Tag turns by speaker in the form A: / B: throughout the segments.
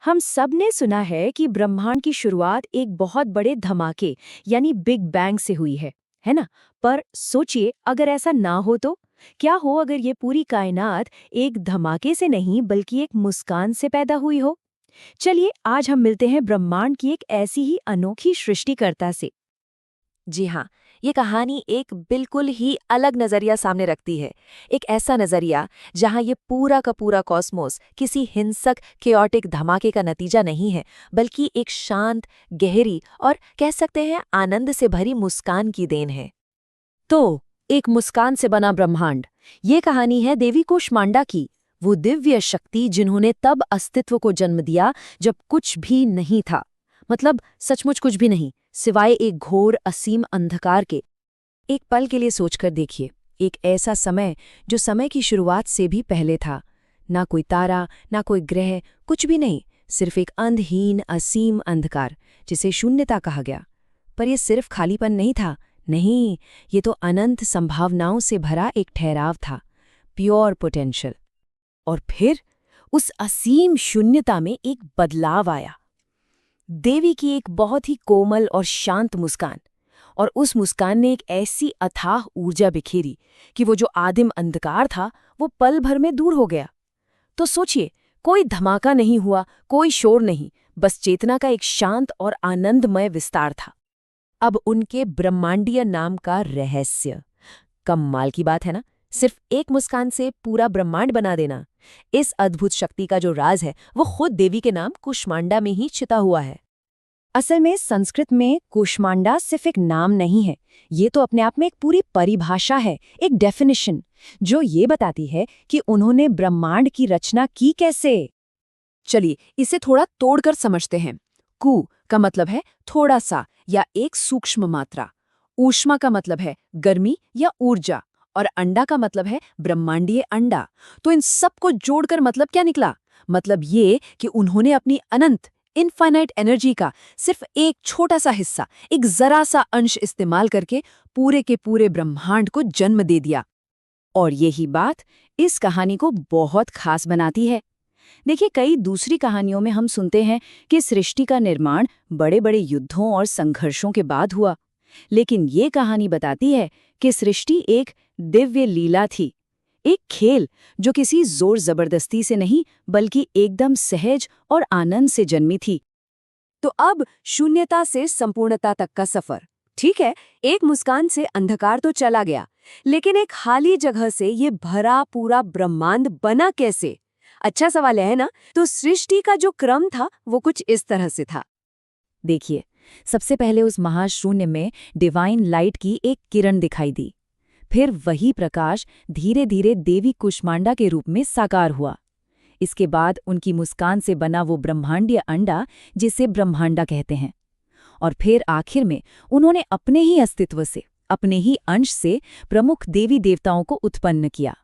A: हम सब ने सुना है कि ब्रह्मांड की शुरुआत एक बहुत बड़े धमाके यानी बिग बैंग से हुई है ना? पर सोचिए, अगर ऐसा ना हो तो क्या हो अगर ये पूरी कायनात एक धमाके से नहीं बल्कि एक मुस्कान से पैदा हुई हो। चलिए आज हम मिलते हैं ब्रह्मांड की एक ऐसी ही अनोखी सृष्टिकर्ता से।
B: जी हाँ, ये कहानी एक बिल्कुल ही अलग नज़रिया सामने रखती है। एक ऐसा नज़रिया जहाँ ये पूरा का पूरा कॉस्मोस किसी हिंसक, केओटिक धमाके का नतीजा नहीं है, बल्कि एक शांत, गहरी और कह सकते हैं आनंद से भरी मुस्कान की देन है।
A: तो एक मुस्कान से बना ब्रह्मांड, ये कहानी है देवी कुष्मांडा की, वो दिव्य शक्ति जिन्होंने तब अस्तित्व को जन्म दिया जब कुछ भी नहीं था। मतलब सचमुच कुछ भी नहीं, सिवाय एक घोर असीम अंधकार के। एक पल के लिए सोचकर देखिए, एक ऐसा समय जो समय की शुरुआत से भी पहले था। ना कोई तारा, ना कोई ग्रह, कुछ भी नहीं, सिर्फ एक अंधहीन असीम अंधकार जिसे शून्यता कहा गया। पर यह सिर्फ खालीपन नहीं था, नहीं, ये तो अनंत संभावनाओं से भरा एक ठहराव था, प्योर पोटेंशियल। और फिर उस असीम शून्यता में एक बदलाव आया। देवी की एक बहुत ही कोमल और शांत मुस्कान, और उस मुस्कान ने एक ऐसी अथाह ऊर्जा बिखेरी कि वो जो आदिम अंधकार था वो पल भर में दूर हो गया। तो सोचिए, कोई धमाका नहीं हुआ, कोई शोर नहीं, बस चेतना का एक शांत और आनंदमय विस्तार था। अब उनके ब्रह्मांडीय नाम का रहस्य, कमाल की बात है ना? सिर्फ एक मुस्कान से पूरा ब्रह्मांड बना देना। इस अद्भुत शक्ति का जो राज है वो खुद देवी के नाम कुष्मांडा में ही छिपा हुआ है। असल में संस्कृत में कुष्मांडा सिर्फ एक नाम नहीं है, ये तो अपने आप में एक पूरी परिभाषा है, एक डेफिनेशन, जो ये बताती है कि उन्होंने ब्रह्मांड की रचना की कैसे। चलिए इसे थोड़ा तोड़कर समझते हैं। कु का मतलब है थोड़ा सा या एक सूक्ष्म मात्रा। ऊष्मा का मतलब है गर्मी या ऊर्जा। और अंडा का मतलब है ब्रह्मांडीय अंडा। तो इन सब को जोड़कर मतलब क्या निकला? मतलब ये कि उन्होंने अपनी अनंत इनफाइनाइट एनर्जी का सिर्फ एक छोटा सा हिस्सा, एक जरा सा अंश इस्तेमाल करके पूरे के पूरे ब्रह्मांड को जन्म दे दिया। और यही बात इस कहानी को बहुत खास बनाती है। देखिए, कई दूसरी कहानियों में हम सुनते हैं कि सृष्टि का निर्माण बड़े बड़े युद्धों और संघर्षों के बाद हुआ, लेकिन ये कहानी बताती है कि सृष्टि एक दिव्य लीला थी, एक खेल जो किसी जोर जबरदस्ती से नहीं बल्कि एकदम सहज और आनंद से जन्मी थी। तो अब शून्यता से संपूर्णता तक का सफर, ठीक है, एक मुस्कान से अंधकार तो चला गया, लेकिन एक खाली जगह से ये भरा पूरा ब्रह्मांड बना कैसे? अच्छा सवाल है ना? तो सृष्टि का जो क्रम था वो कुछ इस तरह से था। देखिए, सबसे पहले उस महाशून्य में डिवाइन लाइट की एक किरण दिखाई दी। फिर वही प्रकाश धीरे धीरे देवी कुष्मांडा के रूप में साकार हुआ। इसके बाद उनकी मुस्कान से बना वो ब्रह्मांडीय अंडा जिसे ब्रह्मांडा कहते हैं। और फिर आखिर में उन्होंने अपने ही अस्तित्व से, अपने ही अंश से प्रमुख देवी देवताओं को उत्पन्न किया।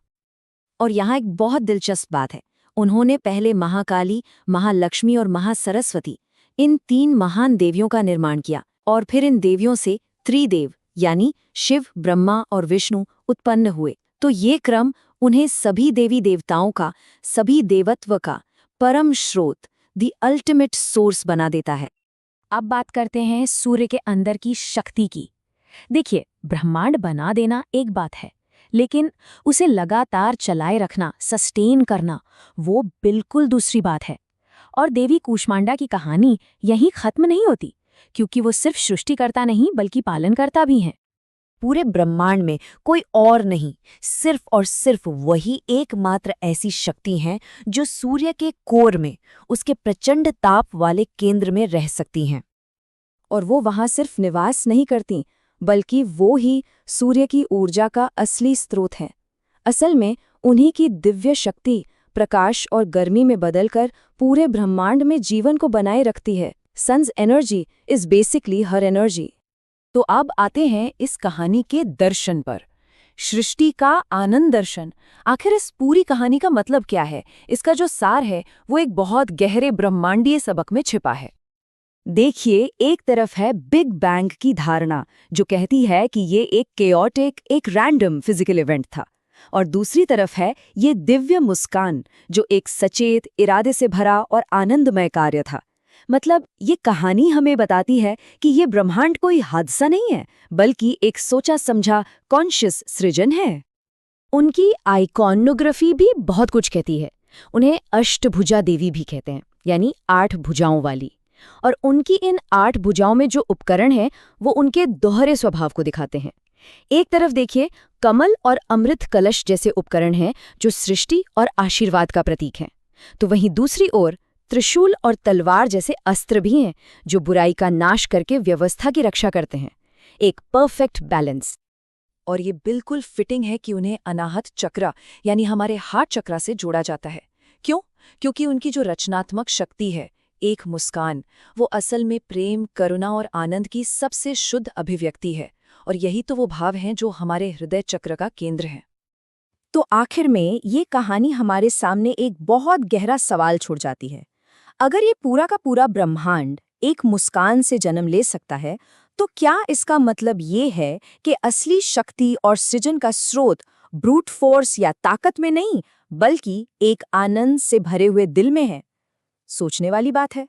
A: और यहाँ एक बहुत दिलचस्प बात है, उन्होंने पहले महाकाली, महालक्ष्मी और महासरस्वती, इन 3 महान देवियों का निर्माण किया, और फिर इन देवियों से त्रिदेव यानी शिव, ब्रह्मा और विष्णु उत्पन्न हुए। तो ये क्रम उन्हें सभी देवी देवताओं का, सभी देवत्व का परम स्रोत, द अल्टीमेट सोर्स बना देता है। अब बात करते हैं सूर्य के अंदर की शक्ति की। देखिए, ब्रह्मांड बना देना एक बात है, लेकिन उसे लगातार चलाए रखना, सस्टेन करना, वो बिल्कुल दूसरी बात है। और देवी कुष्मांडा की कहानी यहीं खत्म नहीं होती, क्योंकि वो सिर्फ सृष्टिकर्ता नहीं बल्कि पालनकर्ता भी हैं। पूरे ब्रह्मांड में कोई और नहीं, सिर्फ और सिर्फ वही एकमात्र ऐसी शक्ति है जो सूर्य के कोर में, उसके प्रचंड ताप वाले केंद्र में रह सकती हैं। और वो वहां सिर्फ निवास नहीं करती, बल्कि वो ही सूर्य की ऊर्जा का असली स्रोत है। असल में उन्हीं की दिव्य शक्ति प्रकाश और गर्मी में बदलकर पूरे ब्रह्मांड में जीवन को बनाए रखती है। Sun's energy is basically her energy. तो अब आते हैं इस कहानी के दर्शन पर, सृष्टि का आनंद दर्शन। आखिर इस पूरी कहानी का मतलब क्या है? इसका जो सार है वो एक बहुत गहरे ब्रह्मांडीय सबक में छिपा है। देखिए, एक तरफ है बिग बैंग की धारणा जो कहती है कि ये एक केओटिक, एक रैंडम फिजिकल इवेंट था। और दूसरी तरफ है ये दिव्य मुस्कान, जो एक सचेत, इरादे से भरा और आनंदमय कार्य था। मतलब ये कहानी हमें बताती है कि ये ब्रह्मांड कोई हादसा नहीं है, बल्कि एक सोचा समझा कॉन्शियस सृजन है। उनकी आइकॉनोग्राफी भी बहुत कुछ कहती है। उन्हें अष्टभुजा देवी भी कहते हैं, यानी 8 भुजाओं वाली। और उनकी इन 8 भुजाओं में जो उपकरण हैं, वो उनके दोहरे स्वभाव को दिखाते हैं। एक तरफ देखिए, कमल और अमृत कलश जैसे उपकरण हैं जो सृष्टि और आशीर्वाद का प्रतीक हैं। तो वहीं दूसरी ओर त्रिशूल और तलवार जैसे अस्त्र भी हैं जो बुराई का नाश करके व्यवस्था की रक्षा करते हैं। एक परफेक्ट बैलेंस।
B: और ये बिल्कुल फिटिंग है कि उन्हें अनाहत चक्र यानी हमारे हार्ट चक्र से जोड़ा जाता है। क्यों? क्योंकि उनकी जो रचनात्मक शक्ति है, एक मुस्कान, वो असल में प्रेम, करुणा और आनंद की सबसे शुद्ध अभिव्यक्ति है। और यही तो वो भाव हैं जो हमारे हृदय चक्र का केंद्र है।
A: तो आखिर में ये कहानी हमारे सामने एक बहुत गहरा सवाल छोड़ जाती है। अगर ये पूरा का पूरा ब्रह्मांड एक मुस्कान से जन्म ले सकता है, तो क्या इसका मतलब ये है कि असली शक्ति और सृजन का स्रोत ब्रूट फोर्स या ताकत में नहीं, बल्कि एक आनंद से भरे हुए दिल में है? सोचने वाली बात है।